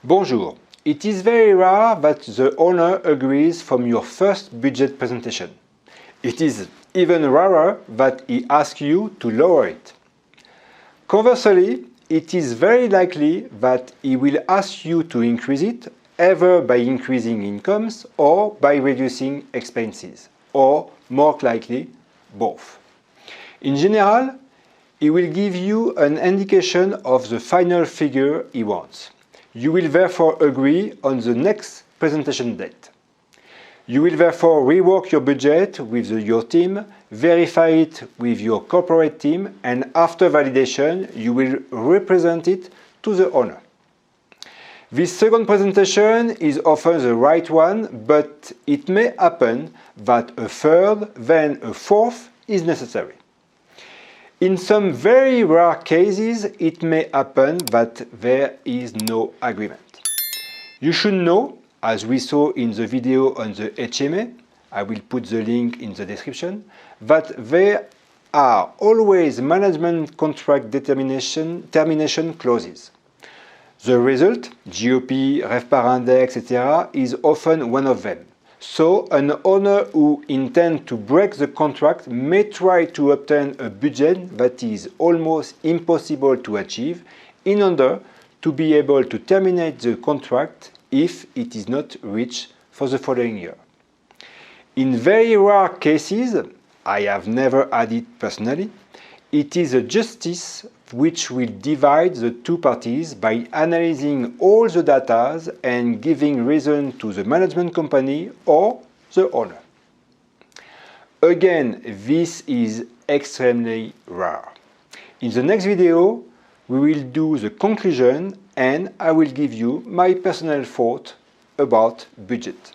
Bonjour. It is very rare that the owner agrees from your first budget presentation. It is even rarer that he asks you to lower it. Conversely, it is very likely that he will ask you to increase it either by increasing incomes or by reducing expenses, or more likely, both. In general, he will give you an indication of the final figure he wants. You will therefore agree on the next presentation date. You will therefore rework your budget with your team, verify it with your corporate team, and after validation, you will represent it to the owner. This second presentation is often the right one, but it may happen that a third, then a fourth is necessary. In some very rare cases, it may happen that there is no agreement. You should know, as we saw in the video on the HMA, I will put the link in the description, that there are always management contract termination clauses. The result, GOP, RevPAR index, etc., is often one of them. So, an owner who intends to break the contract may try to obtain a budget that is almost impossible to achieve in order to be able to terminate the contract if it is not reached for the following year. In very rare cases, I have never had it personally, it is a justice which will divide the two parties by analyzing all the data and giving reason to the management company or the owner. Again, this is extremely rare. In the next video, we will do the conclusion and I will give you my personal thought about budget.